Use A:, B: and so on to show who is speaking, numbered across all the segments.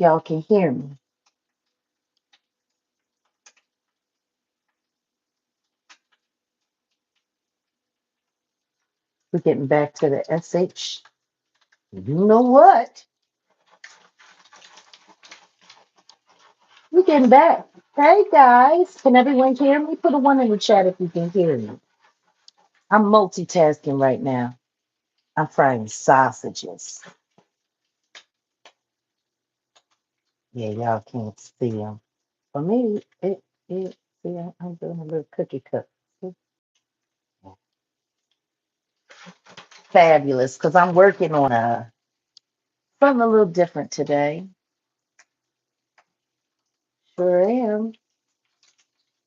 A: y'all can hear me. We're getting back to the SH. You know what? We're getting back. Hey guys, can everyone hear me? Put a one in the chat if you can hear me. I'm multitasking right now. I'm frying sausages. Yeah, y'all can't see them. Or maybe see, I'm doing a little cookie cut. Fabulous, because I'm working on something a little different today. Sure am.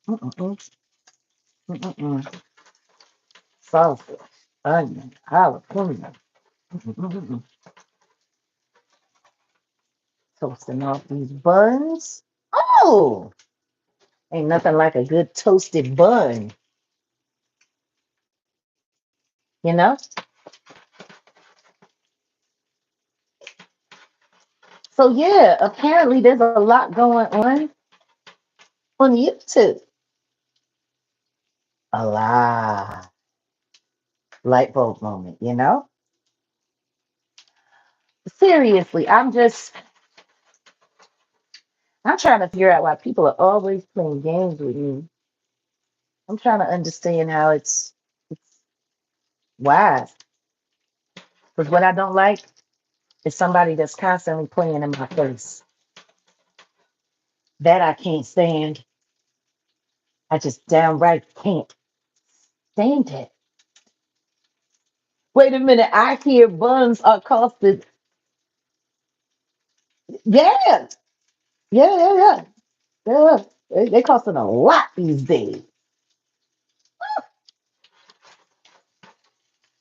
A: Mm-mm-mm, mm-mm-mm. Sausage, onion, jalapeno. Mm-mm-mm. Toasting off these buns. Oh, ain't nothing like a good toasted bun, you know? So yeah, apparently there's a lot going on YouTube. A lot. Light bulb moment, you know? Seriously, I'm trying to figure out why people are always playing games with me. I'm trying to understand how it's wise. Because what I don't like is somebody that's constantly playing in my face. That I can't stand. I just downright can't stand it. Wait a minute, I hear buns are costing. Yeah, yeah. Yeah. They costing a lot these days.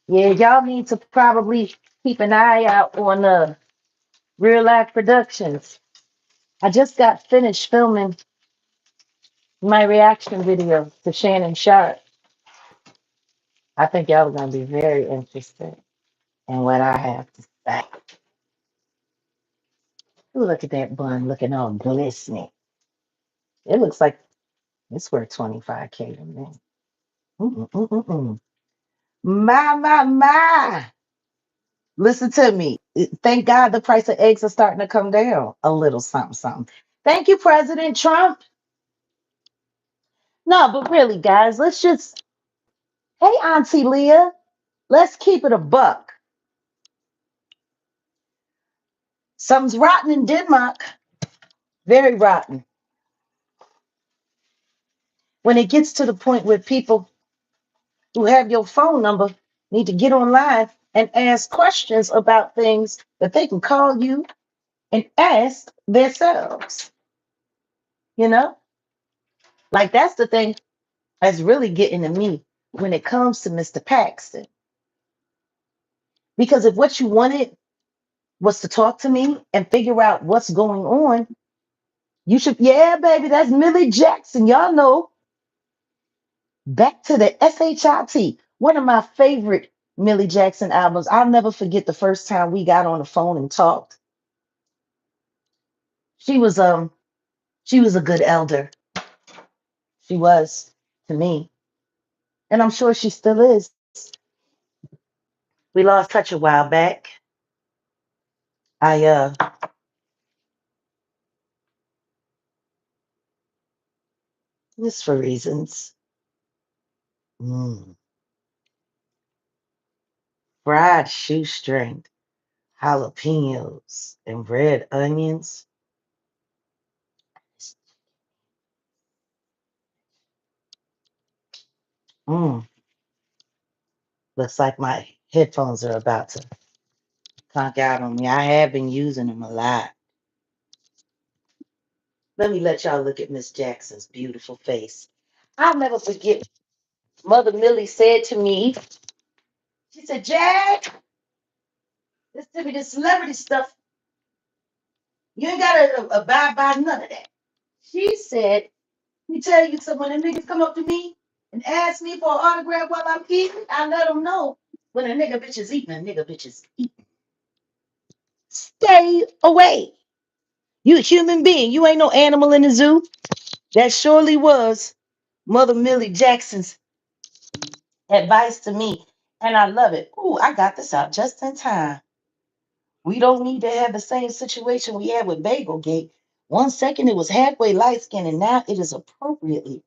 A: Yeah, y'all need to probably keep an eye out on real life productions. I just got finished filming my reaction video to Shannon Sharp. I think y'all are gonna be very interested in what I have to say. Ooh, look at that bun looking all glistening. It looks like it's worth 25K to me. Mm-mm-mm-mm. My. Listen to me. Thank God the price of eggs are starting to come down a little something, something. Thank you, President Trump. No, but really, guys, hey, Auntie Leah, let's keep it a buck. Something's rotten in Denmark, very rotten. When it gets to the point where people who have your phone number need to get online and ask questions about things that they can call you and ask themselves, you know? Like that's the thing that's really getting to me when it comes to Mr. Paxton. Because if what you wanted was to talk to me and figure out what's going on, you should, yeah, baby, that's Millie Jackson. Y'all know. Back to the SHIT, one of my favorite Millie Jackson albums. I'll never forget the first time we got on the phone and talked. She was she was a good elder. She was to me. And I'm sure she still is. We lost touch a while back. I just for reasons. Mm. Fried shoestring, jalapenos, and red onions. Mm. Looks like my headphones are about to conk out on me. I have been using them a lot. Let me let y'all look at Miss Jackson's beautiful face. I'll never forget Mother Millie said to me, she said, Jack, this to be the celebrity stuff. You ain't gotta abide by none of that. She said, let me tell you something, when the niggas come up to me and ask me for an autograph while I'm eating, I let them know when a nigga bitch is eating, a nigga bitch is eating. Stay away. You a human being. You ain't no animal in the zoo. That surely was Mother Millie Jackson's advice to me. And I love it. Ooh, I got this out just in time. We don't need to have the same situation we had with Bagel Gate. 1 second it was halfway light skinned, and now it is appropriately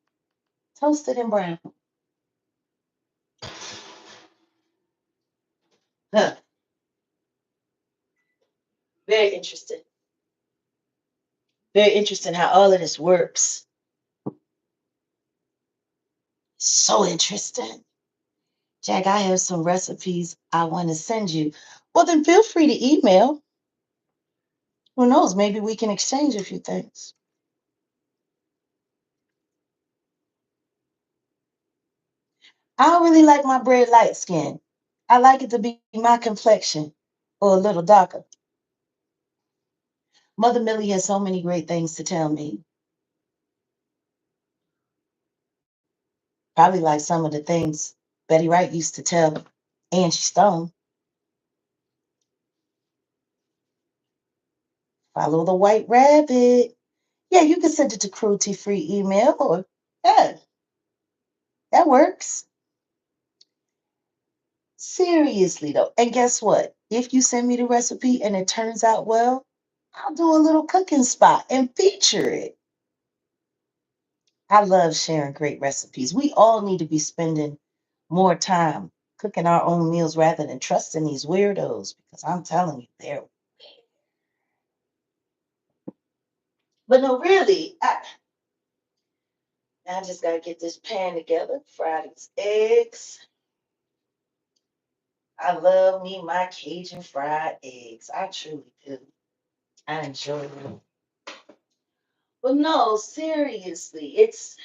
A: toasted and brown. Huh. Very interesting. Very interesting how all of this works. So interesting. Jack, I have some recipes I want to send you. Well, then feel free to email. Who knows? Maybe we can exchange a few things. I don't really like my bread light skin. I like it to be my complexion or a little darker. Mother Millie has so many great things to tell me. Probably like some of the things Betty Wright used to tell Angie Stone. Follow the white rabbit. Yeah, you can send it to cruelty free email or yeah, that works. Seriously though. And guess what? If you send me the recipe and it turns out well, I'll do a little cooking spot and feature it. I love sharing great recipes. We all need to be spending more time cooking our own meals rather than trusting these weirdos because I'm telling you, they're. But no, really, I just got to get this pan together, fry these eggs. I love me my Cajun fried eggs. I truly do. I enjoy them. But no, seriously, it's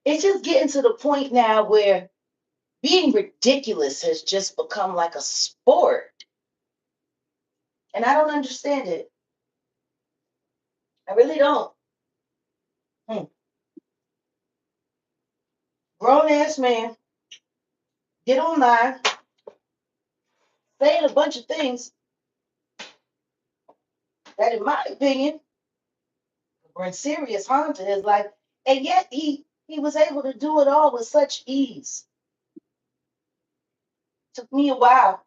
A: just getting to the point now where being ridiculous has just become like a sport. And I don't understand it. I really don't. Hmm. Grown ass man, get online, saying a bunch of things that, in my opinion, bring serious harm to his life. And yet he was able to do it all with such ease. Took me a while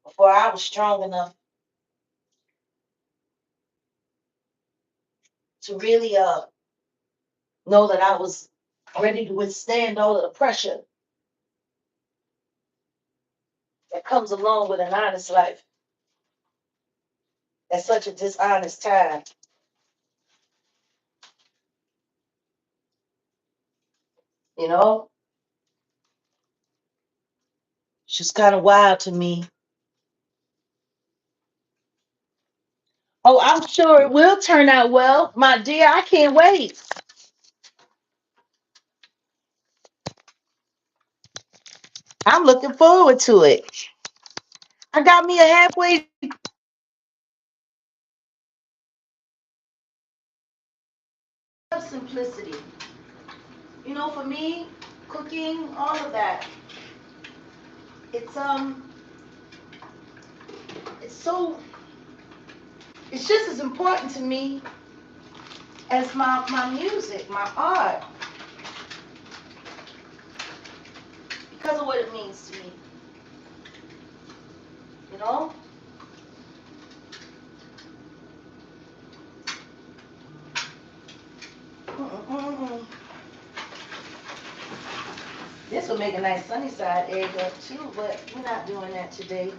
A: before I was strong enough to really know that I was ready to withstand all of the pressure that comes along with an honest life at such a dishonest time. You know, it's just kind of wild to me. Oh, I'm sure it will turn out well, my dear. I can't wait. I'm looking forward to it. I got me a halfway simplicity. You know, for me, cooking, all of that. It's it's so it's just as important to me as my music, my art, because of what it means to me. You know? Mm-mm-mm. This will make a nice sunny side egg up too, but we're not doing that today.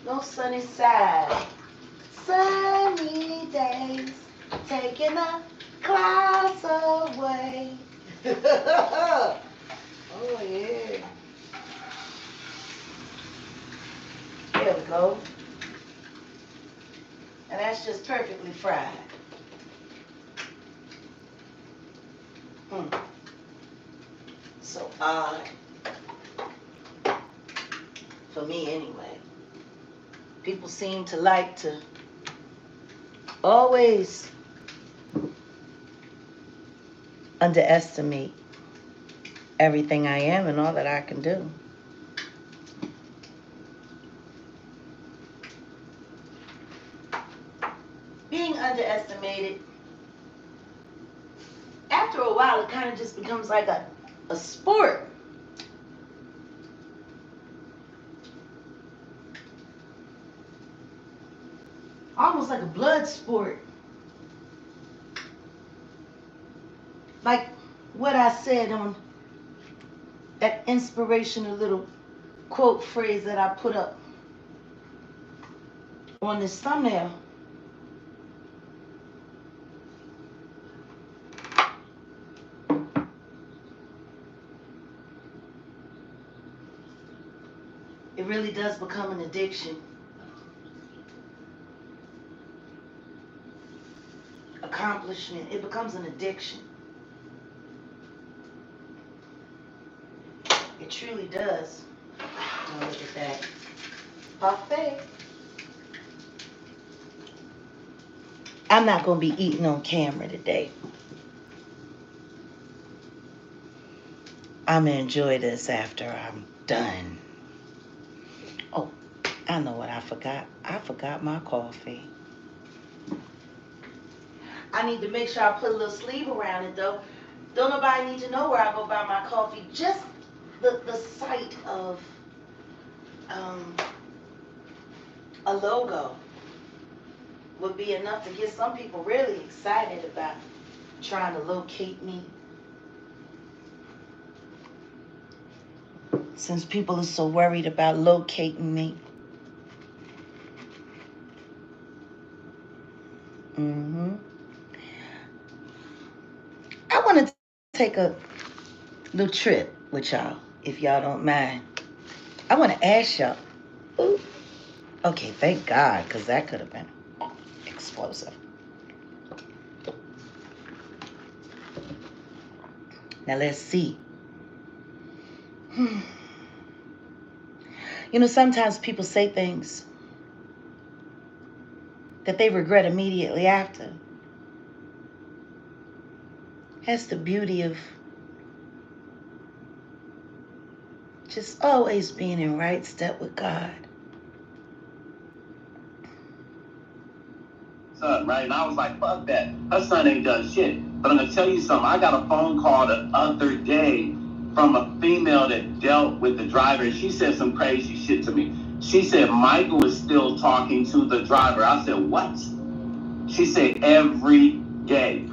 A: No sunny side. Sunny days, taking the clouds away. Oh yeah. There we go. And that's just perfectly fried. Mm. So odd. For me anyway. People seem to like to always underestimate everything I am and all that I can do. being underestimated, after a while, it kind of just becomes like a sport. Almost like a blood sport. Like what I said on that inspirational little quote phrase that I put up on this thumbnail. It really does become an addiction. Accomplishment, it becomes an addiction. It truly does. Oh, look at that. Parfait. I'm not going to be eating on camera today. I'm going to enjoy this after I'm done. Oh, I know what I forgot. I forgot my coffee. I need to make sure I put a little sleeve around it, though. Don't nobody need to know where I go buy my coffee. Just the sight of a logo would be enough to get some people really excited about trying to locate me. Since people are so worried about locating me. I want to take a little trip with y'all, if y'all don't mind. I want to ask y'all. Ooh. Okay, thank God, because that could have been explosive. Now let's see. You know, sometimes people say things that they regret immediately after. That's the beauty of just always being in right step with God.
B: Son, right? And I was like, fuck that. Her son ain't done shit. But I'm going to tell you something. I got a phone call the other day from a female that dealt with the driver. She said some crazy shit to me. She said Michael is still talking to the driver. I said, what? She said every day.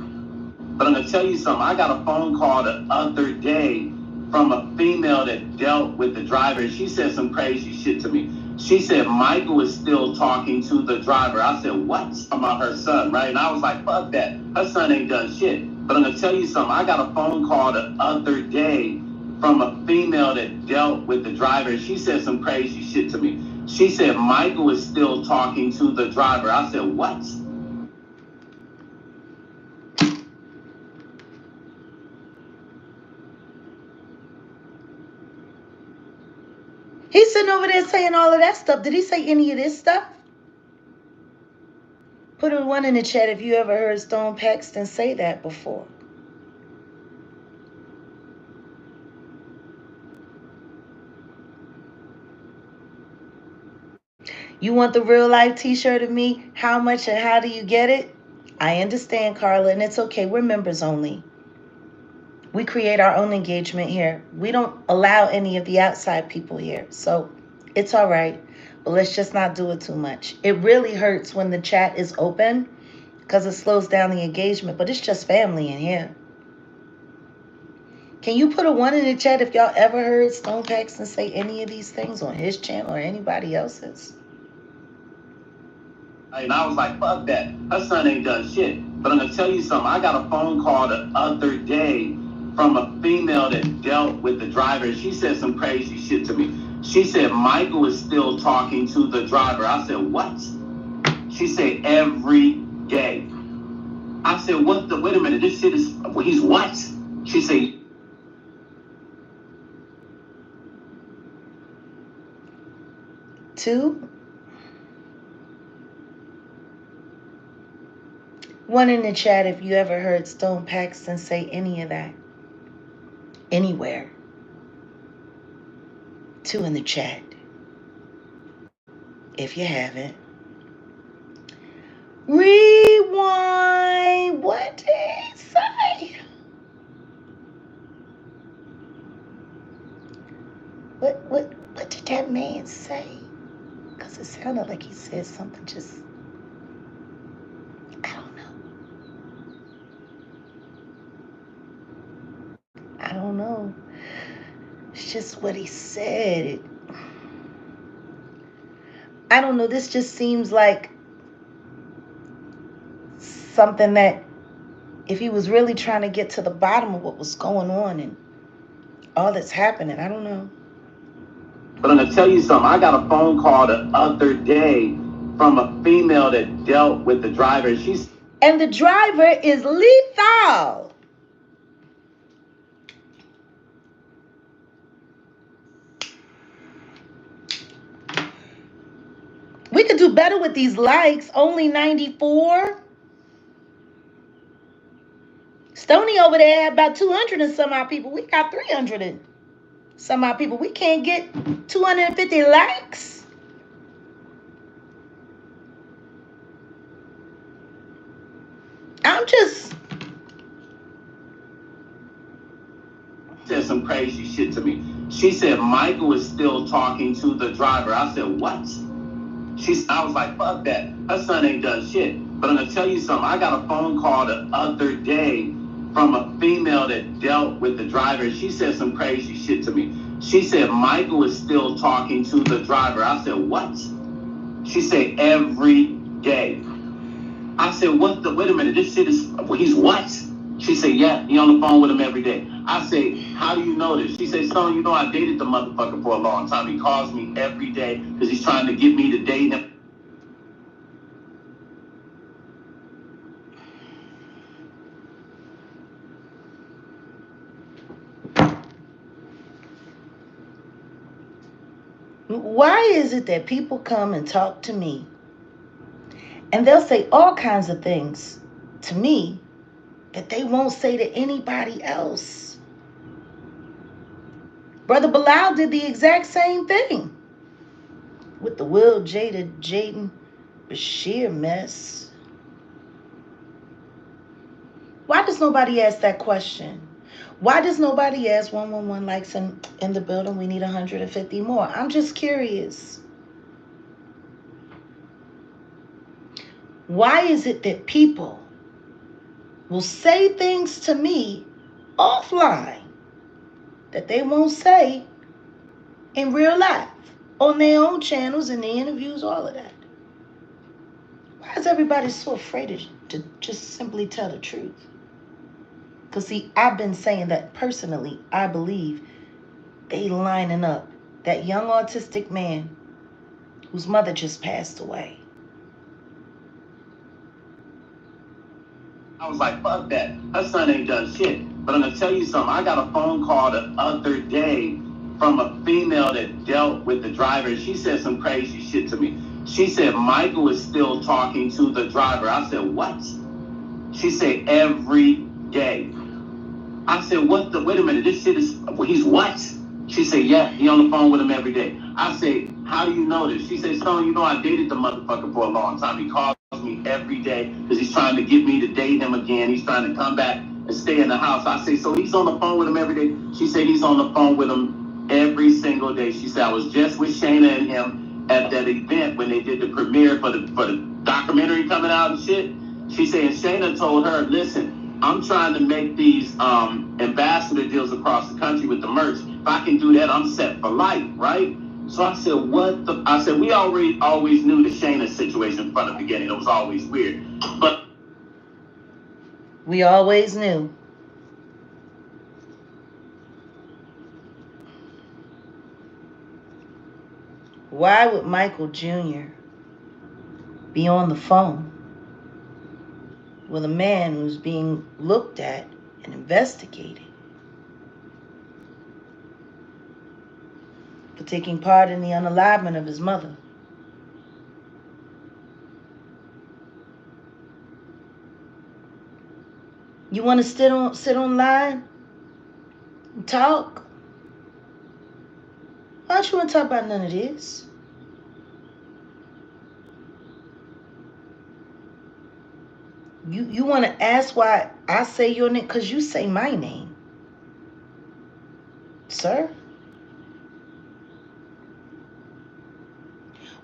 B: But I'm going to tell you something. I got a phone call the other day from a female that dealt with the driver. She said some crazy shit to me. She said Michael is still talking to the driver. I said, what? About her son, right? And I was like, fuck that. Her son ain't done shit. But I'm going to tell you something. I got a phone call the other day from a female that dealt with the driver. She said some crazy shit to me. She said Michael is still talking to the driver. I said, what?
A: He's sitting over there saying all of that stuff. Did he say any of this stuff? Put a one in the chat if you ever heard Stone Paxton say that before. You want the real life t-shirt of me? How much and how do you get it? I understand, Carla, and it's okay. We're members only. We create our own engagement here. We don't allow any of the outside people here. So it's all right. But let's just not do it too much. It really hurts when the chat is open because it slows down the engagement. But it's just family in here. Can you put a one in the chat if y'all ever heard Stone Paxton say any of these things on his channel or anybody else's?
B: And I was like, fuck that. Her son ain't done shit. But I'm going to tell you something. I got a phone call the other day from a female that dealt with the driver. She said some crazy shit to me. She said Michael is still talking to the driver. I said, what? She said every day. I said, what the, wait a minute, this shit is, well, he's what? She said,
A: Two. One in the chat if you ever heard Stone Paxton say any of that. Anywhere. Two in the chat. If you haven't. Read. didn't say, because it sounded like he said something just, I don't know. I don't know. It's just what he said. I don't know. This just seems like something that if he was really trying to get to the bottom of what was going on and all that's happening, I don't know.
B: But I'm going to tell you something. I got a phone call the other day from a female that dealt with the driver.
A: And the driver is lethal. We could do better with these likes. Only 94. Stony over there had about 200 and some odd people. We got 300 and some odd people. We can't get 250 likes. I'm just...
B: said some crazy shit to me. She said Michael is still talking to the driver. I said, what? I was like, fuck that. Her son ain't done shit. But I'm going to tell you something. I got a phone call the other day from a female that dealt with the driver. She said some crazy shit to me. She said Michael is still talking to the driver. I said, what? She said, every day. I said, what the, wait a minute, this shit is, he's what? She said, yeah, he on the phone with him every day. I said, how do you know this? She said, son, you know I dated the motherfucker for a long time. He calls me every day because he's trying to get me to date him.
A: Why is it that people come and talk to me and they'll say all kinds of things to me that they won't say to anybody else? Brother Bilal did the exact same thing with the Will Jaden Bashir mess. Why does nobody ask that question? Why does nobody ask 111 likes in the building? We need 150 more. I'm just curious. Why is it that people will say things to me offline that they won't say in real life, on their own channels, in the interviews, all of that? Why is everybody so afraid to just simply tell the truth? Because, see, I've been saying that personally. I believe they lining up that young autistic man whose mother just passed away.
B: I was like, fuck that. Her son ain't done shit. But I'm going to tell you something. I got a phone call the other day from a female that dealt with the driver. She said some crazy shit to me. She said Michael is still talking to the driver. I said, what? She said, every day. I said, what the, wait a minute, this shit is, he's what? She said, yeah, he on the phone with him every day. I said, how do you know this? She said, son, you know I dated the motherfucker for a long time. He calls me every day because he's trying to get me to date him again. He's trying to come back and stay in the house. I say, so he's on the phone with him every day? She said, he's on the phone with him every single day. She said, I was just with Shayna and him at that event when they did the premiere for the documentary coming out and shit. She said, and Shayna told her, listen, I'm trying to make these ambassador deals across the country with the merch. If I can do that, I'm set for life, right? So I said, what the? I said, we always knew the Shayna situation from the beginning. It was always weird. But
A: we always knew. Why would Michael Jr. be on the phone with a man who's being looked at and investigated for taking part in the unalivement of his mother? You want to sit online and talk? Why don't you want to talk about none of this? You want to ask why I say your name? Because you say my name, sir.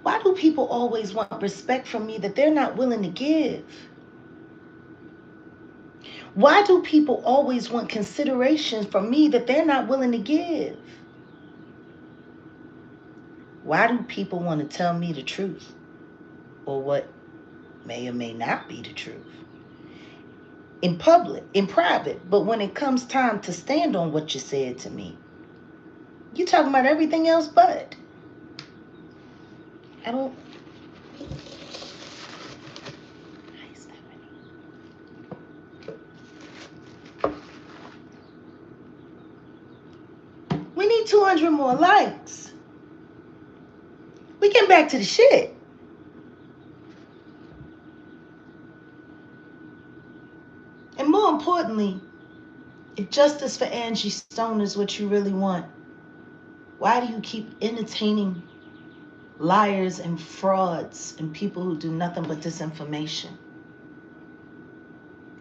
A: Why do people always want respect from me that they're not willing to give? Why do people always want consideration from me that they're not willing to give? Why do people want to tell me the truth or what may or may not be the truth? In public, in private, but when it comes time to stand on what you said to me, you talking about everything else but. I don't. We need 200 more likes. We getting back to the shit. And more importantly, if justice for Angie Stone is what you really want, why do you keep entertaining liars and frauds and people who do nothing but disinformation?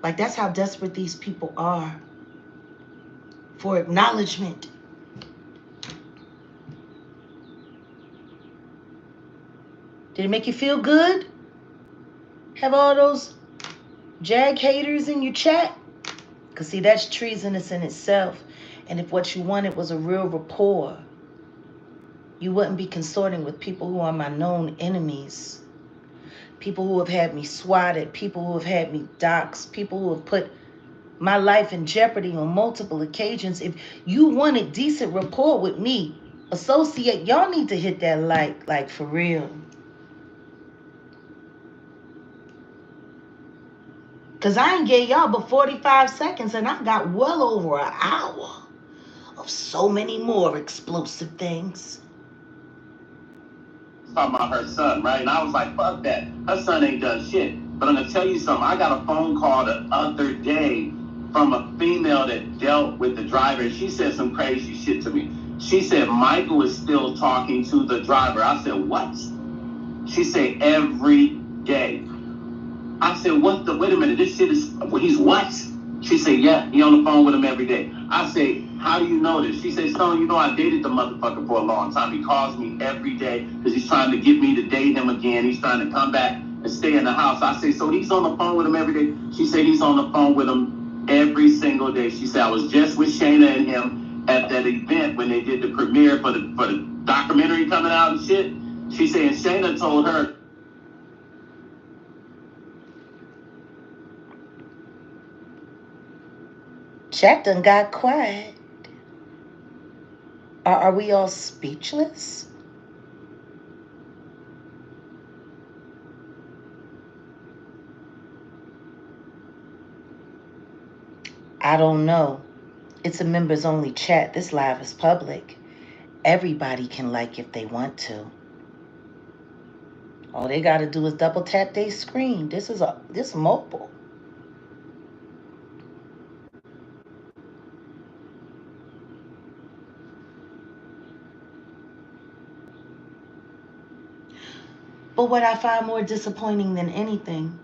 A: Like, that's how desperate these people are for acknowledgement. Did it make you feel good? Have all those Jag haters in your chat? Because, see, that's treasonous in itself. And if what you wanted was a real rapport, you wouldn't be consorting with people who are my known enemies. People who have had me swatted, people who have had me doxxed, people who have put my life in jeopardy on multiple occasions. If you wanted decent rapport with me, associate, y'all need to hit that like for real. Because I ain't gave y'all but 45 seconds and I got well over an hour of so many more explosive things.
B: Talking about her son, right? And I was like, fuck that. Her son ain't done shit. But I'm going to tell you something. I got a phone call the other day from a female that dealt with the driver. She said some crazy shit to me. She said Michael is still talking to the driver. I said, what? She said, every day. I said, what the, wait a minute, this shit is, he's what? She said, yeah, he on the phone with him every day. I say, how do you know this? She said, Stone, you know I dated the motherfucker for a long time. He calls me every day because he's trying to get me to date him again. He's trying to come back and stay in the house. I say, so he's on the phone with him every day? She said, he's on the phone with him every single day. She said, I was just with Shayna and him at that event when they did the premiere for the documentary coming out and shit. She said, and Shayna told her,
A: Chat done got quiet. Are we all speechless? I don't know. It's a members only chat. This live is public. Everybody can like if they want to. All they got to do is double tap their screen. This is mobile. But what I find more disappointing than anything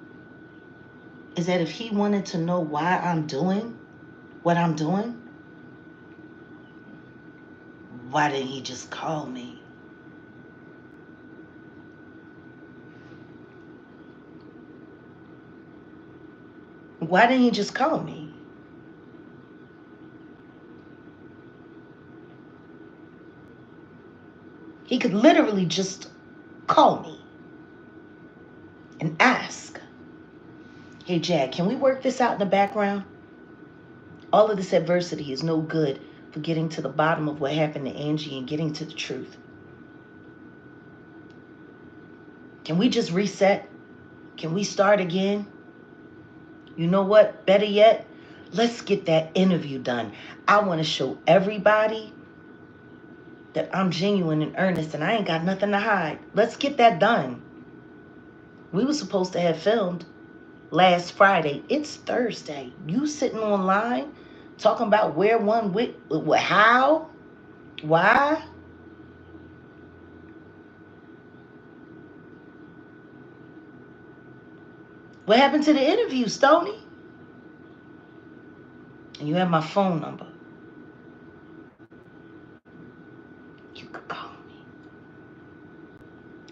A: is that if he wanted to know why I'm doing what I'm doing, why didn't he just call me? Why didn't he just call me? He could literally just call me and ask, hey, Jag, can we work this out in the background? All of this adversity is no good for getting to the bottom of what happened to Angie and getting to the truth. Can we just reset? Can we start again? You know what? Better yet, let's get that interview done. I want to show everybody that I'm genuine and earnest and I ain't got nothing to hide. Let's get that done. We were supposed to have filmed last Friday. It's Thursday. You sitting online talking about where one with how, why? What happened to the interview, Stoney? And you have my phone number. You could call me.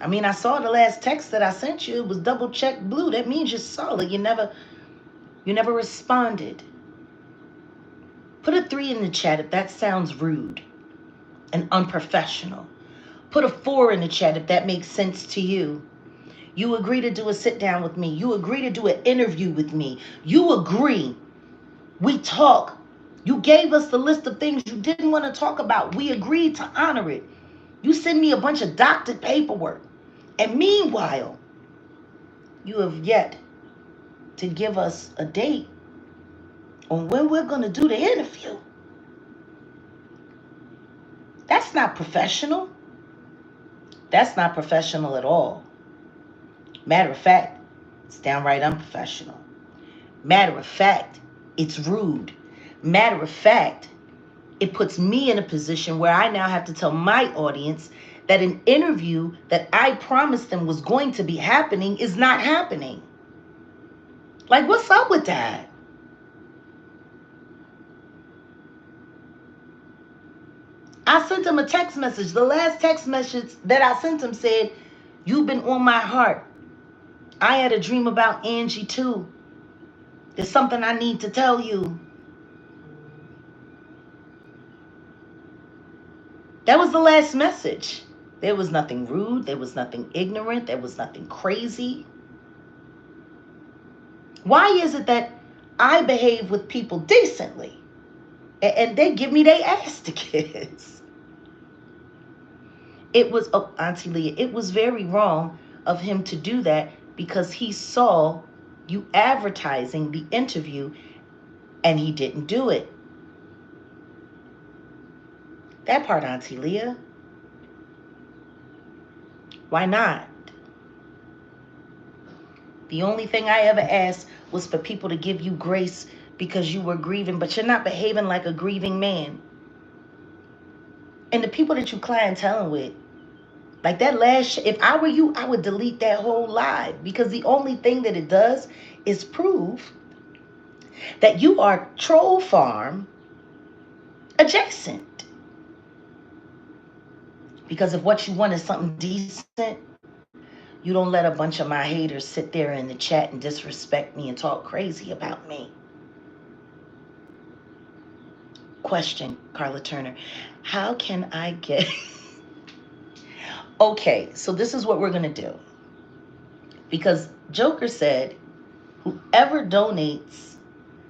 A: I mean, I saw the last text that I sent you. It was double checked blue. That means you're solid. You never responded. Put a 3 in the chat if that sounds rude and unprofessional. Put a 4 in the chat if that makes sense to you. You agree to do a sit down with me. You agree to do an interview with me. You agree. We talk. You gave us the list of things you didn't want to talk about. We agreed to honor it. You send me a bunch of doctored paperwork. And meanwhile, you have yet to give us a date on when we're going to do the interview. That's not professional. That's not professional at all. Matter of fact, it's downright unprofessional. Matter of fact, it's rude. Matter of fact, it puts me in a position where I now have to tell my audience that an interview that I promised them was going to be happening is not happening. Like, what's up with that? I sent him a text message. The last text message that I sent him said, "You've been on my heart. I had a dream about Angie too. There's something I need to tell you." That was the last message. There was nothing rude. There was nothing ignorant. There was nothing crazy. Why is it that I behave with people decently and they give me their ass to kiss? It was, oh, Auntie Leah, it was very wrong of him to do that because he saw you advertising the interview and he didn't do it. That part, Auntie Leah. Why not? The only thing I ever asked was for people to give you grace because you were grieving, but you're not behaving like a grieving man. And the people that you clienteling with, like that last, if I were you, I would delete that whole live because the only thing that it does is prove that you are troll farm adjacent. Because if what you want is something decent, you don't let a bunch of my haters sit there in the chat and disrespect me and talk crazy about me. Question, Carla Turner. How can I get... Okay, so this is what we're going to do. Because Joker said, whoever donates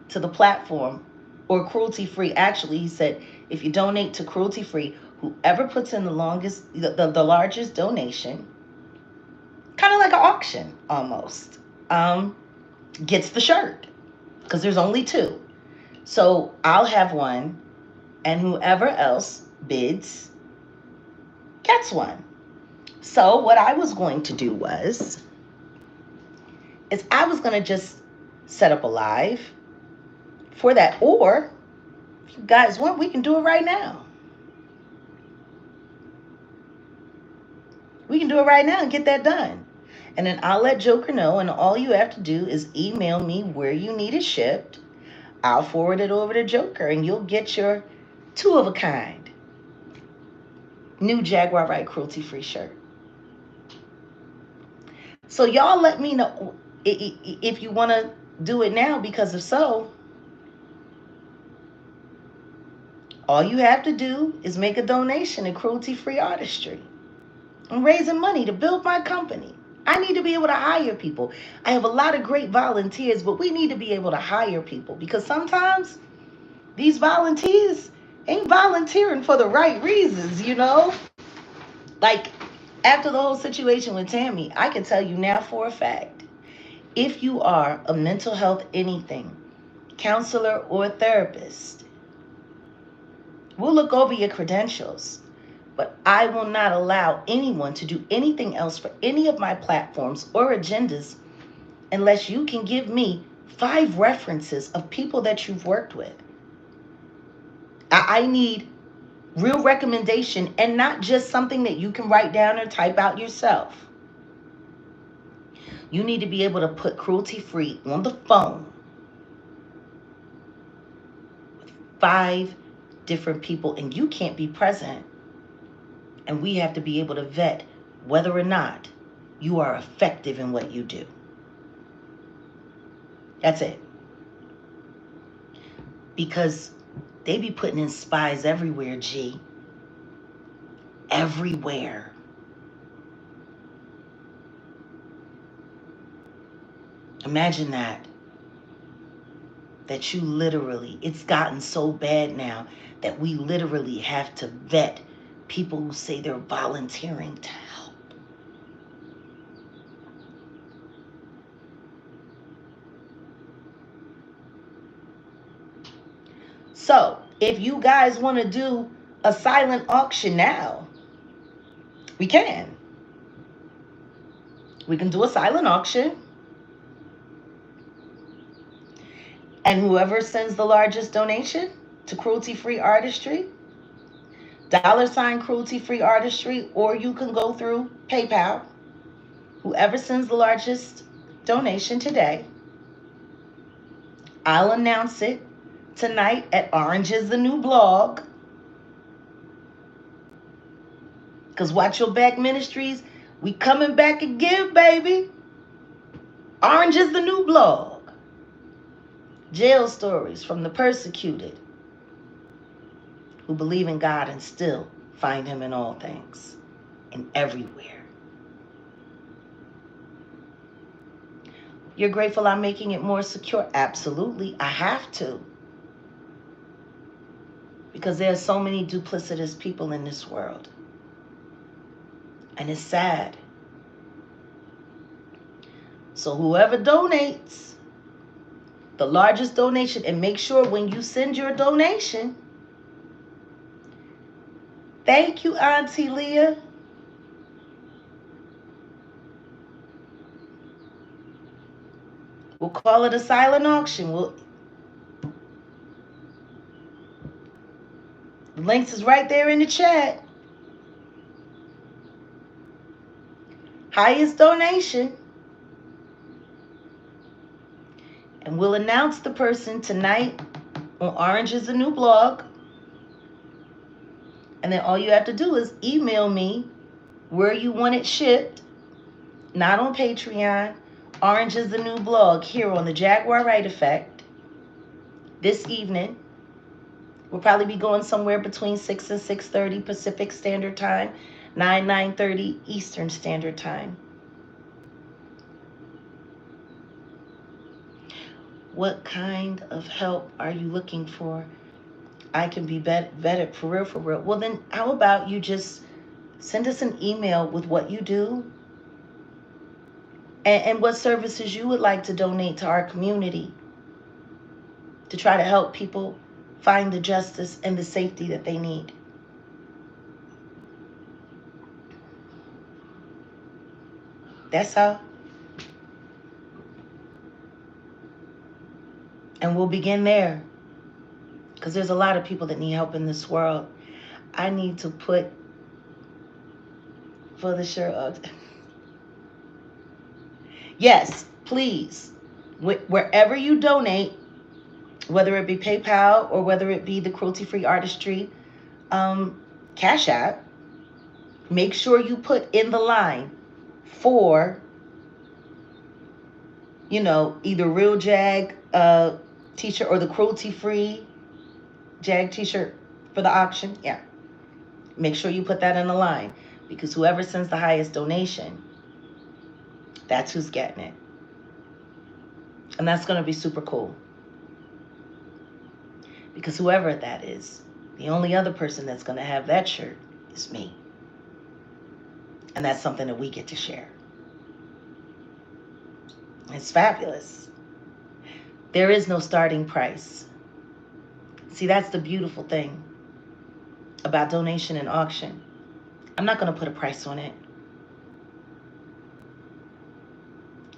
A: to the platform or cruelty free, actually, he said, if you donate to cruelty free, whoever puts in the largest donation, kind of like an auction almost, gets the shirt. Because there's only 2. So I'll have one, and whoever else bids gets one. So what I was going to do is I was going to just set up a live for that. Or if you guys want, we can do it right now. We can do it right now and get that done. And then I'll let Joker know, and all you have to do is email me where you need it shipped. I'll forward it over to Joker, and you'll get your 2 of a kind new Jaguar Wright cruelty-free shirt. So y'all let me know if you want to do it now, because if so, all you have to do is make a donation to Cruelty-Free Artistry. I'm raising money to build my company. I need to be able to hire people. I have a lot of great volunteers, but we need to be able to hire people because sometimes these volunteers ain't volunteering for the right reasons, you know? Like, after the whole situation with Tammy, I can tell you now for a fact, if you are a mental health anything, counselor or therapist, we'll look over your credentials, but I will not allow anyone to do anything else for any of my platforms or agendas unless you can give me 5 references of people that you've worked with. I need real recommendation and not just something that you can write down or type out yourself. You need to be able to put Cruelty Free on the phone with 5 different people, and you can't be present. And we have to be able to vet whether or not you are effective in what you do. That's it. Because they be putting in spies everywhere, G. Everywhere. Imagine that. That you literally, it's gotten so bad now that we literally have to vet people who say they're volunteering to help. So, if you guys want to do a silent auction now, we can. We can do a silent auction. And whoever sends the largest donation to Cruelty Free Artistry, $ Cruelty Free Artistry, or you can go through PayPal. Whoever sends the largest donation today, I'll announce it tonight at Orange is the New Blog. Because Watch Your Back Ministries, we coming back again, baby. Orange is the New Blog. Jail stories from the persecuted who believe in God and still find him in all things and everywhere. You're grateful I'm making it more secure? Absolutely, I have to. Because there are so many duplicitous people in this world. And it's sad. So whoever donates, the largest donation, and make sure when you send your donation, thank you, Auntie Leah. We'll call it a silent auction. The links is right there in the chat. Highest donation. And we'll announce the person tonight on Orange is the New Blog. And then all you have to do is email me where you want it shipped. Not on Patreon. Orange is the New Blog here on the Jaguar Wright Effect. This evening. We'll probably be going somewhere between 6 and 6:30 Pacific Standard Time, 9:30 Eastern Standard Time. What kind of help are you looking for? I can be vetted for real, for real. Well, then how about you just send us an email with what you do and what services you would like to donate to our community to try to help people find the justice and the safety that they need. That's all. And we'll begin there. Because there's a lot of people that need help in this world. I need to put for the shirt. Yes, please. Wherever you donate, whether it be PayPal or whether it be the Cruelty Free Artistry Cash App, make sure you put in the line for, either Real Jag t-shirt or the Cruelty Free Jag t-shirt for the auction. Yeah. Make sure you put that in the line because whoever sends the highest donation, that's who's getting it. And that's going to be super cool. Because whoever that is, the only other person that's going to have that shirt is me. And that's something that we get to share. It's fabulous. There is no starting price. See, that's the beautiful thing about donation and auction. I'm not going to put a price on it.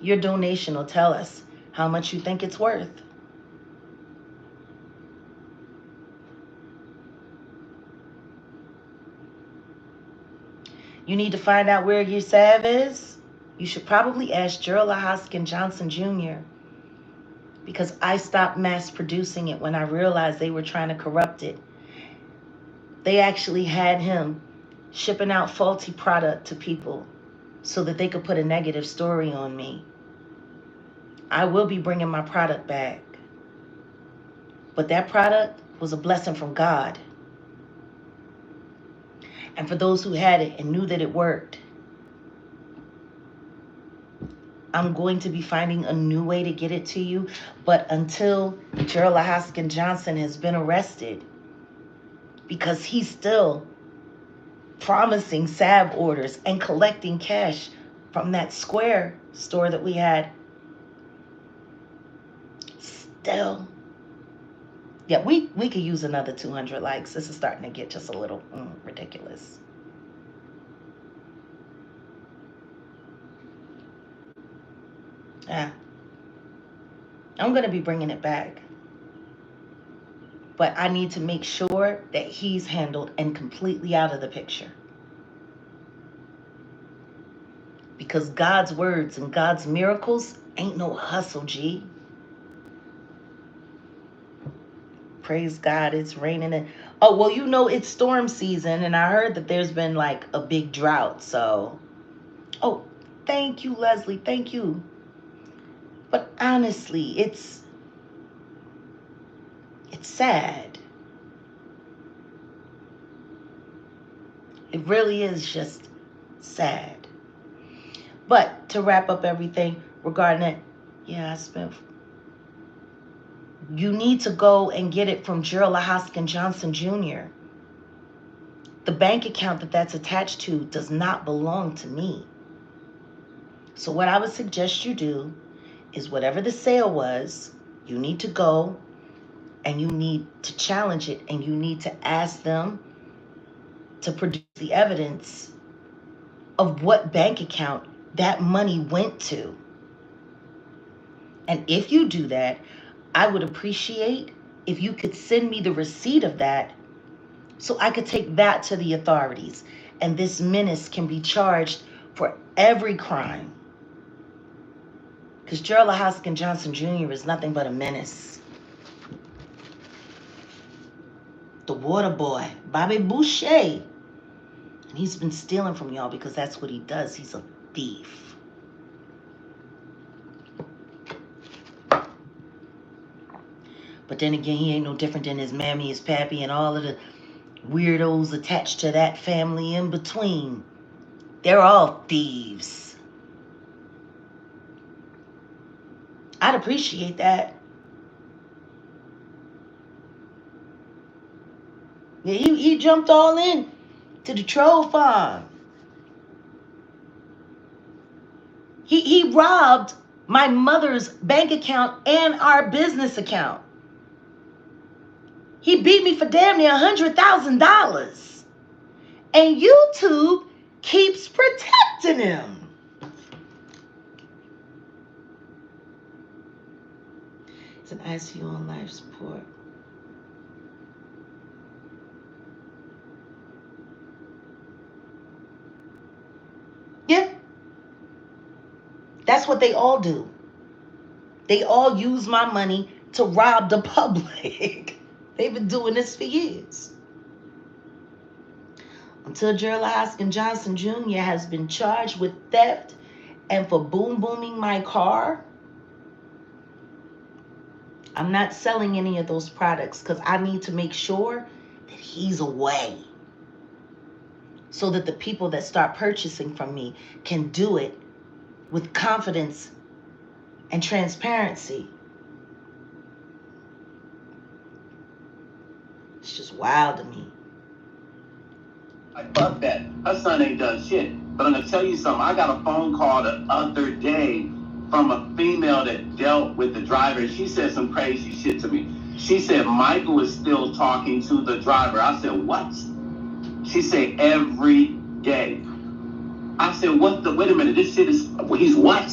A: Your donation will tell us how much you think it's worth. You need to find out where your salve is? You should probably ask Gerald Hoskin Johnson Jr. because I stopped mass producing it when I realized they were trying to corrupt it. They actually had him shipping out faulty product to people so that they could put a negative story on me. I will be bringing my product back. But that product was a blessing from God. And for those who had it and knew that it worked, I'm going to be finding a new way to get it to you. But until Gerald Hoskin Johnson has been arrested, because he's still promising salve orders and collecting cash from that Square store that we had, still. Yeah, we could use another 200 likes. This is starting to get just a little ridiculous. Yeah. I'm going to be bringing it back. But I need to make sure that he's handled and completely out of the picture. Because God's words and God's miracles ain't no hustle, G. Praise God, it's raining. And oh, well, you know it's storm season, and I heard that there's been like a big drought. So, oh, thank you, Leslie. Thank you. But honestly, it's sad. It really is just sad. But to wrap up everything regarding it, yeah, I spent. You need to go and get it from Gerald Hoskin Johnson Jr. The bank account that that's attached to does not belong to me. So what I would suggest you do is whatever the sale was, you need to go and you need to challenge it, and you need to ask them to produce the evidence of what bank account that money went to. And if you do that, I would appreciate if you could send me the receipt of that so I could take that to the authorities. And this menace can be charged for every crime. Because Gerald Hoskin Johnson Jr. is nothing but a menace. The water boy, Bobby Boucher. And he's been stealing from y'all because that's what he does. He's a thief. But then again, he ain't no different than his mammy, his pappy, and all of the weirdos attached to that family in between. They're all thieves. I'd appreciate that. Yeah, he jumped all in to the troll farm. He robbed my mother's bank account and our business account. He beat me for damn near $100,000. And YouTube keeps protecting him. It's an ICU on life support. Yeah. That's what they all do. They all use my money to rob the public. They've been doing this for years. Until Gerald Hoskin Johnson Jr. has been charged with theft and for booming my car, I'm not selling any of those products because I need to make sure that he's away so that the people that start purchasing from me can do it with confidence and transparency. It's just wild to me.
B: Like, fuck that. Her son ain't done shit. But I'm going to tell you something. I got a phone call the other day from a female that dealt with the driver. She said some crazy shit to me. She said Michael is still talking to the driver. I said, what? She said, every day. I said, what the, wait a minute, this shit is, he's what?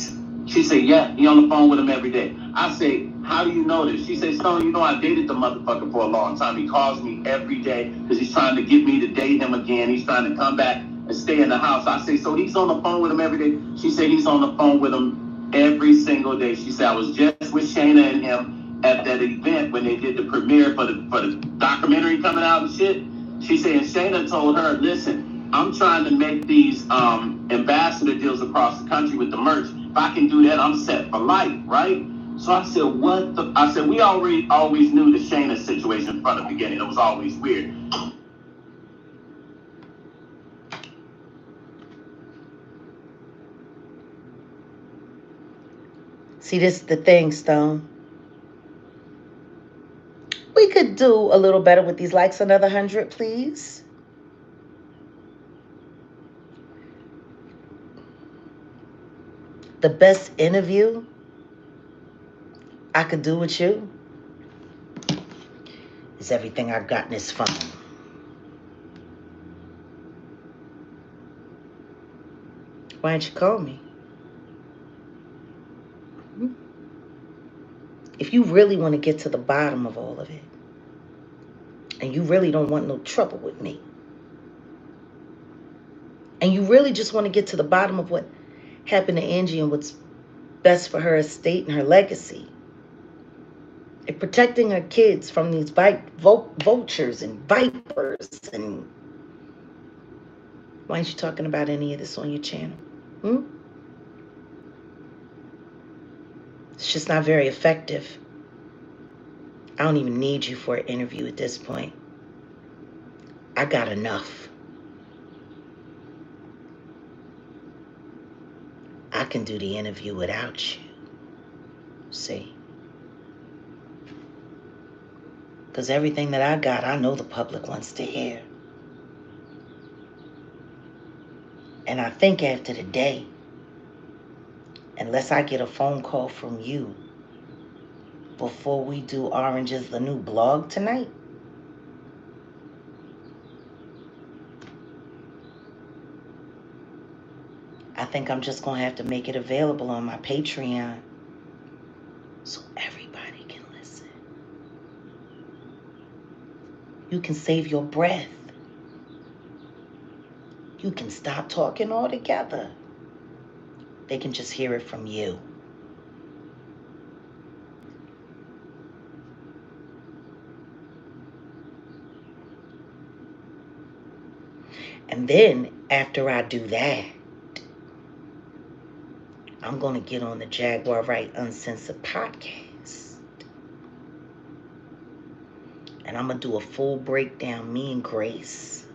B: She said, yeah, he on the phone with him every day. I said, how do you know this? She said, Stone, you know I dated the motherfucker for a long time. He calls me every day because he's trying to get me to date him again. He's trying to come back and stay in the house. I say, so he's on the phone with him every day? She said, he's on the phone with him every single day. She said, I was just with Shayna and him at that event when they did the premiere for the documentary coming out and shit. She said, and Shayna told her, listen, I'm trying to make these ambassador deals across the country with the merch. If I can do that, I'm set for life, right? So I said, what the? I said, we always knew the Shayna situation from the beginning. It was always weird.
A: See, this is the thing, Stone. We could do a little better with these likes. Another 100, please. The best interview I could do with you is everything I've got in this phone. Why didn't you call me? If you really want to get to the bottom of all of it, and you really don't want no trouble with me, and you really just want to get to the bottom of what happened to Angie and what's best for her estate and her legacy, and protecting her kids from these vultures and vipers, and why aren't you talking about any of this on your channel? It's just not very effective. I don't even need you for an interview at this point. I got enough. I can do the interview without you. See? Because everything that I got, I know the public wants to hear. And I think after the day, unless I get a phone call from you before we do Orange is the New blog tonight, I think I'm just going to have to make it available on my Patreon so everybody can listen. You can save your breath. You can stop talking altogether. They can just hear it from you. And then after I do that, I'm going to get on the Jaguar Wright Uncensored podcast. And I'm going to do a full breakdown, me and Grace,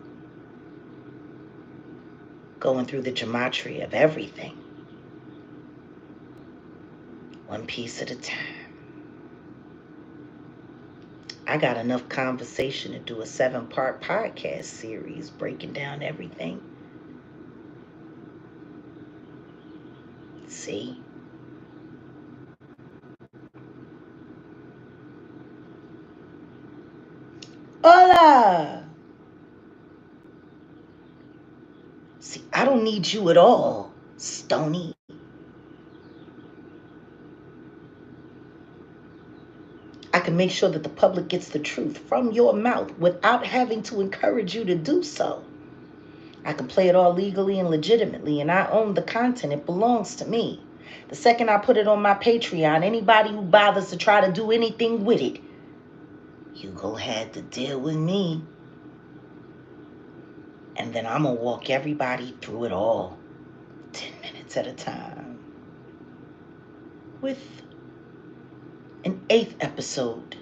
A: going through the gematria of everything, one piece at a time. I got enough conversation to do a 7-part podcast series breaking down everything. See? Hola! See, I don't need you at all, Stony. I can make sure that the public gets the truth from your mouth without having to encourage you to do so. I can play it all legally and legitimately, and I own the content. It belongs to me. The second I put it on my Patreon, anybody who bothers to try to do anything with it, you go ahead to deal with me. And then I'm going to walk everybody through it all, 10 minutes at a time, with an 8th episode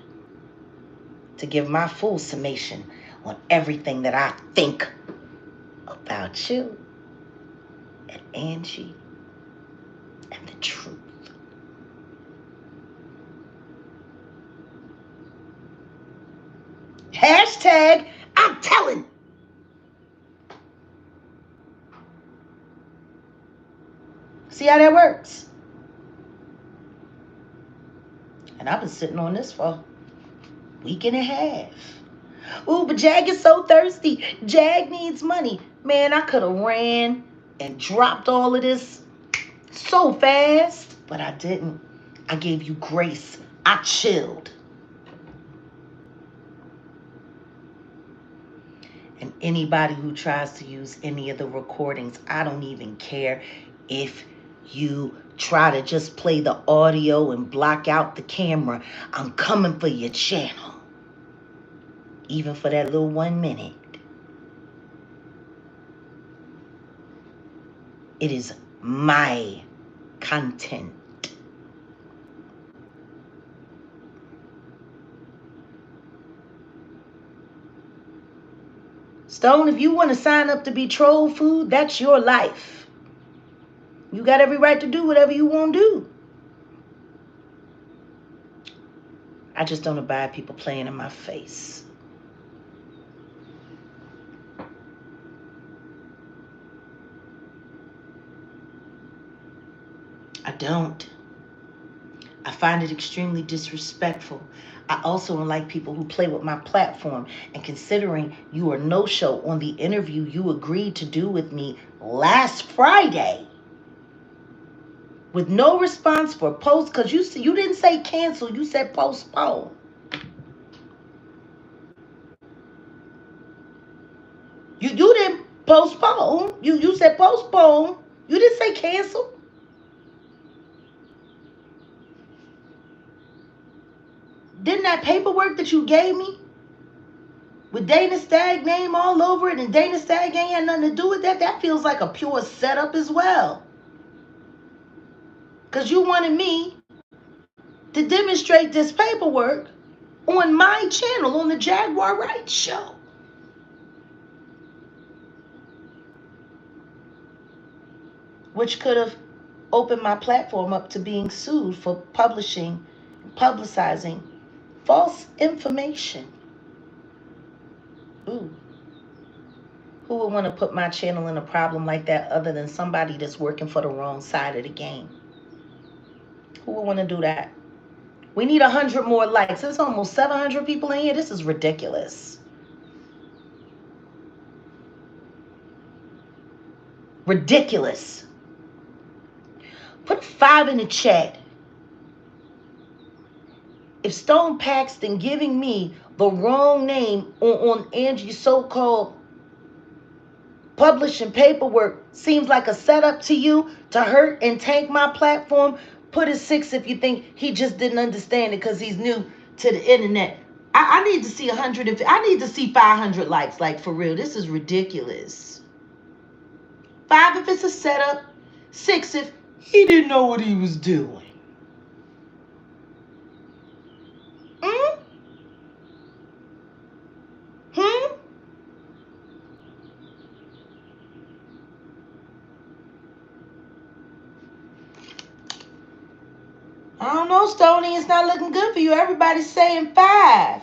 A: to give my full summation on everything that I think about you and Angie and the truth. Hashtag I'm telling. See how that works? And I've been sitting on this for a week and a half. Ooh, but Jag is so thirsty. Jag needs money. Man, I could have ran and dropped all of this so fast, but I didn't. I gave you grace. I chilled. And anybody who tries to use any of the recordings, I don't even care if you try to just play the audio and block out the camera. I'm coming for your channel. Even for that little 1 minute. It is my content. Stone, if you want to sign up to be troll food, that's your life. You got every right to do whatever you want to do. I just don't abide people playing in my face. I don't. I find it extremely disrespectful. I also don't like people who play with my platform. And considering you are no show on the interview you agreed to do with me last Friday, with no response for post, because you didn't say cancel, you said postpone. You didn't postpone. You said postpone. You didn't say cancel. Didn't that paperwork that you gave me with Dana Stagg name all over it and Dana Stagg ain't had nothing to do with that, that feels like a pure setup as well. Because you wanted me to demonstrate this paperwork on my channel on the Jaguar Wright show. Which could have opened my platform up to being sued for publishing, publicizing false information. Ooh. Who would want to put my channel in a problem like that other than somebody that's working for the wrong side of the game? Who would want to do that? We need 100 more likes. There's almost 700 people in here. This is ridiculous. Ridiculous. Put 5 in the chat. If Stone Paxton giving me the wrong name on Angie's so-called publishing paperwork seems like a setup to you to hurt and tank my platform, put a 6 if you think he just didn't understand it because he's new to the internet. I need to see 100. I need to see 500 likes. Like, for real, this is ridiculous. 5 if it's a setup. 6 if he didn't know what he was doing. Hmm? Hmm? I don't know, Stoney. It's not looking good for you. Everybody's saying 5.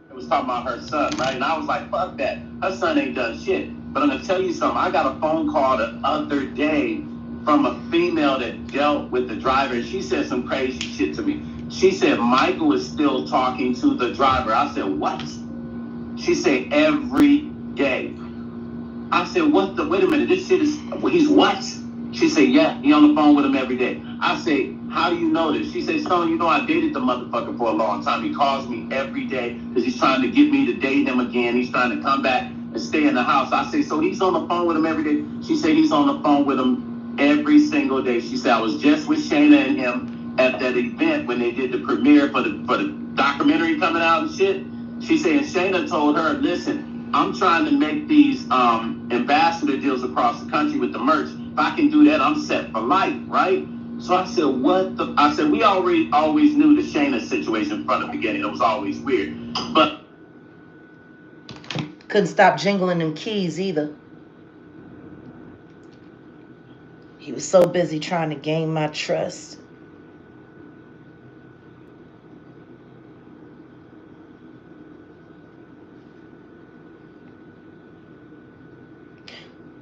B: It was talking about her son, right? And I was like, fuck that. Her son ain't done shit. But I'm going to tell you something. I got a phone call the other day from a female that dealt with the driver. She said some crazy shit to me. She said Michael is still talking to the driver. I said, what? She said, every day. I said, what the, wait a minute, this shit is, he's what? She said, yeah, he on the phone with him every day. I said, how do you know this? She said, Stone, you know I dated the motherfucker for a long time. He calls me every day because he's trying to get me to date him again. He's trying to come back and stay in the house. I say, so he's on the phone with him every day? She said, he's on the phone with him every single day. She said, I was just with Shayna and him at that event when they did the premiere for the documentary coming out and shit. She said, and Shayna told her, listen, I'm trying to make these ambassador deals across the country with the merch. If I can do that, I'm set for life, right? So I said, what the? I said, we always knew the Shayna situation from the beginning. It was always weird. But
A: couldn't stop jingling them keys either. He was so busy trying to gain my trust.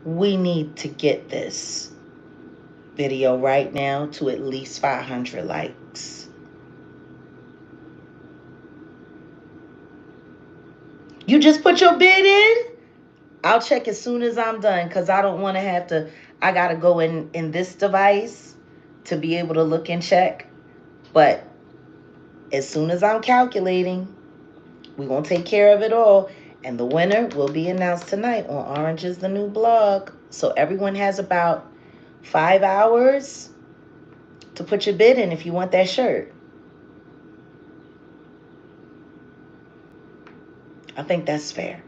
A: We need to get this video right now to at least 500 likes. You just put your bid in? I'll check as soon as I'm done because I don't want to have to. I got to go in this device to be able to look and check. But as soon as I'm calculating, we're going to take care of it all. And the winner will be announced tonight on Orange is the New Blog. So everyone has about 5 hours to put your bid in if you want that shirt. I think that's fair.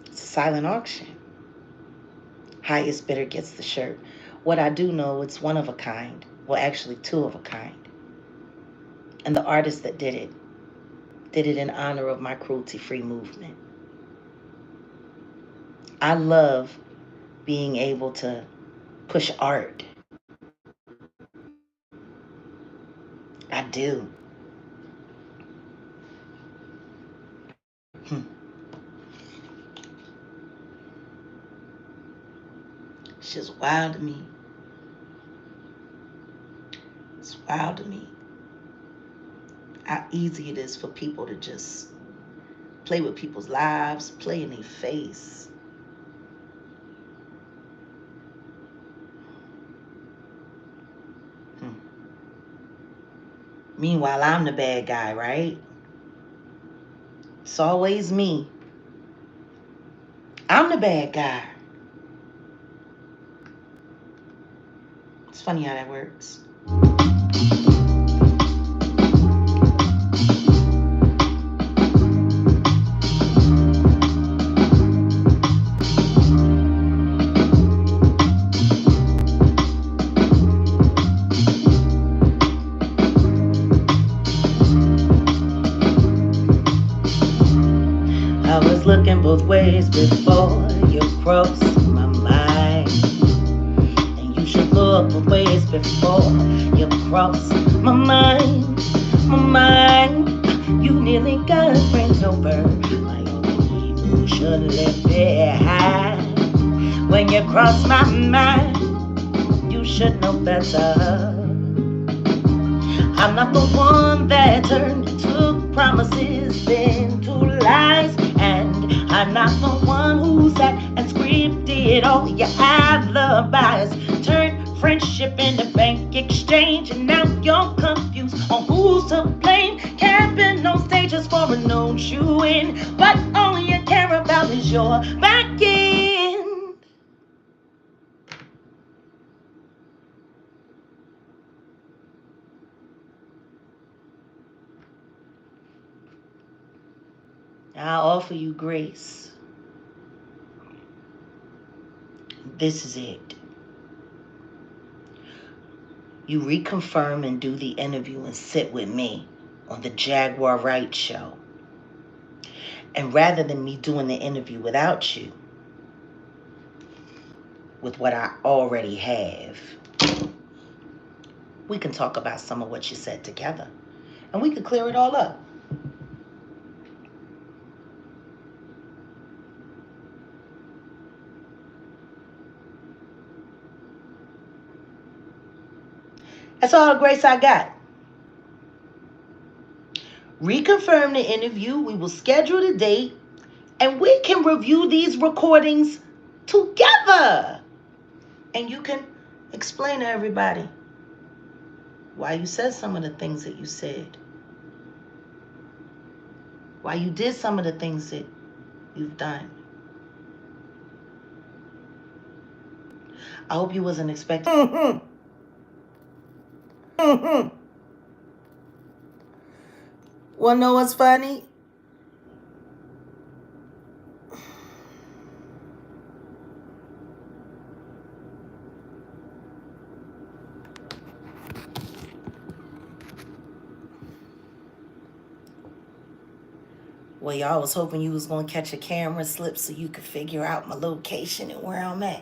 A: It's a silent auction. highest bidder gets the shirt. What I do know, it's one of a kind. Well, actually, two of a kind. And the artist that did it in honor of my cruelty-free movement. I love being able to push art. I do. It's just wild to me. It's wild to me how easy it is for people to just play with people's lives, play in their face. Meanwhile, I'm the bad guy, right? It's always me. I'm the bad guy. It's funny how that works. I was looking both ways before you crossed my mind. And you should look both ways before you cross my mind. My mind. You nearly got ran over. My only emotion left behind. When you cross my mind, you should know better. I'm not the one that turned took promises into lies, and I'm not the one who sat and scripted all your alibis. Turned friendship into bank exchange, and now you're confused on who's to blame. Camping on stages for a known shoe-in, but all you care about is your back end. I'll offer you grace. This is it. You reconfirm and do the interview and sit with me on the Jaguar Wright show. And rather than me doing the interview without you, with what I already have, we can talk about some of what you said together. And we can clear it all up. That's all the grace I got. Reconfirm the interview. We will schedule the date. And we can review these recordings together. And you can explain to everybody why you said some of the things that you said. Why you did some of the things that you've done. I hope you wasn't expecting. Wanna know what's funny? Well, y'all was hoping you was gonna catch a camera slip so you could figure out my location and where I'm at.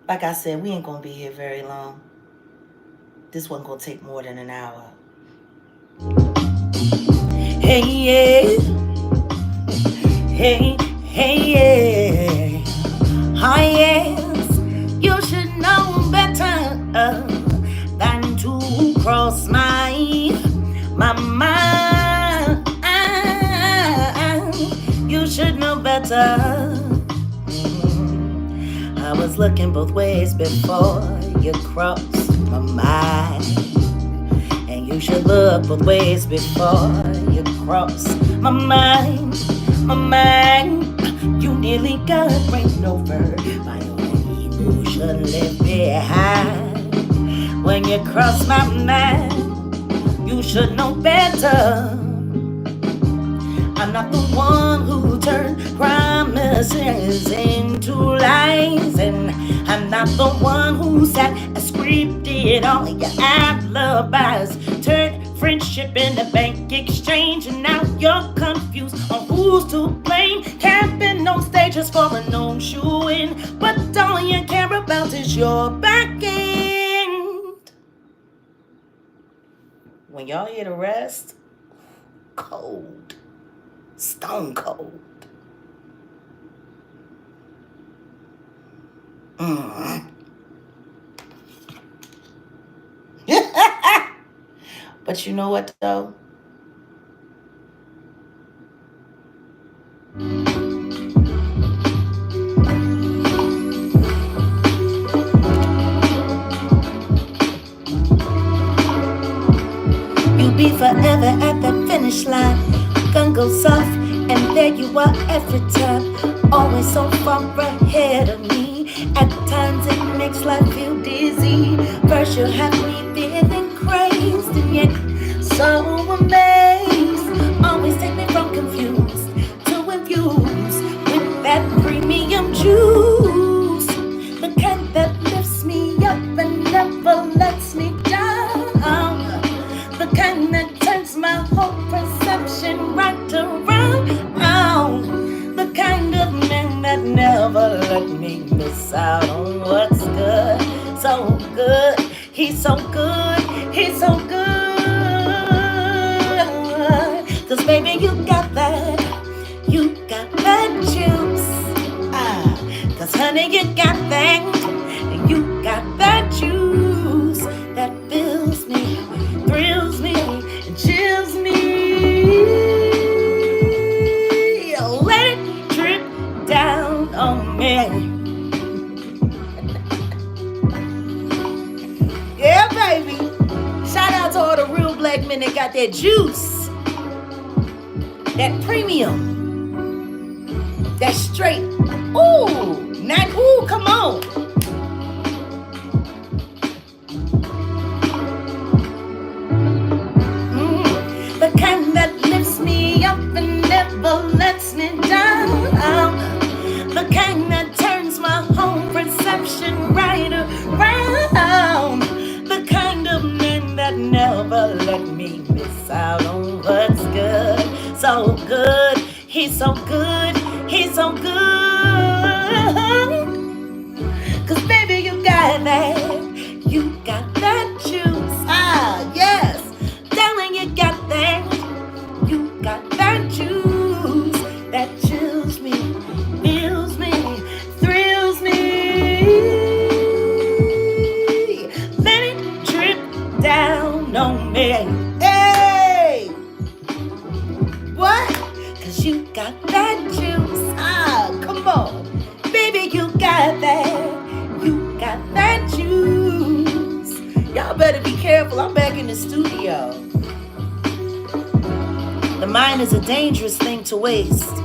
A: Like I said, we ain't gonna be here very long. This wasn't gonna take more than an hour. Hey, yeah. Hey, hey, yeah. Oh, yes. You should know better than to cross my mind. You should know better. I was looking both ways before you crossed my mind. And you should look both ways before you cross my mind. My mind. You nearly got ran over. My only emotion left behind. When you cross my mind,
B: You should know better. I'm not the one who turned promises into lies, and I'm not the one who sat and scripted all your alibis. Turned friendship into bank exchange, and now you're confused on who's to blame. Camping on stages for a known shoe-in, but all you care about is your back end. When y'all hear the rest, cold. Stone cold. But you know what though? You'll be forever at that finish line. Gun goes off and there you are every time. Always so far ahead of me. At times it makes life feel dizzy. First you have me feeling crazed, and yet so amazed. Always take me from confused to infused with that premium juice, the kind that lifts me up and never lets me down, the kind that turns my whole perception right around, the kind of man that never let me miss out on what's good. So good, he's so good, he's so good. 'Cause baby you got that juice. 'Cause honey you got that juice that fills me, thrills me, and chills me. Let it drip down on me. Yeah, baby. Shout out to all the real black men that got that juice, that premium, that straight. Ooh, not ooh, come on. The kind that lifts me up and never lets me down. The kind that turns my whole perception right around. The kind of man that never let me miss out on what's good. So good, he's so good, he's so good. 'Cause baby you got that juice. Yes, darling you got that juice that chills me, fills me, thrills me. Let it drip down on me. Hey, what? 'Cause you got that juice. Come on, baby, you got that juice. Y'all better be careful. I'm back in the studio. The mind is a dangerous thing to waste.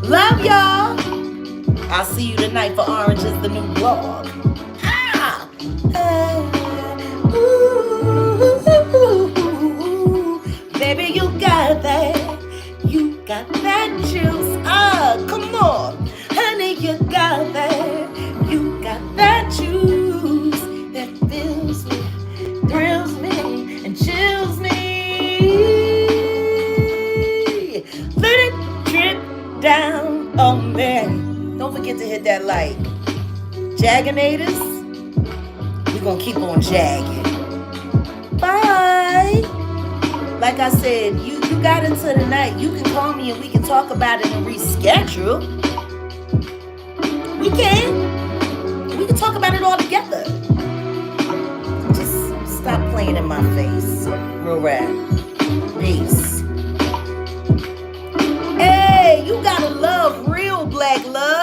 B: Love y'all. I'll see you tonight for Orange is the New Blog. Baby, you got that juice. Come on. Honey, you got that juice that fills me, thrills me, and chills me. Let it drip down on me. Don't forget to hit that like. Jaganators, we're gonna keep on jagging. Bye. Like I said, you got into the night. You can call me and we can talk about it and reschedule. We can talk about it all together. Just stop playing in my face. Real rap. Peace. Hey, you gotta love real black love.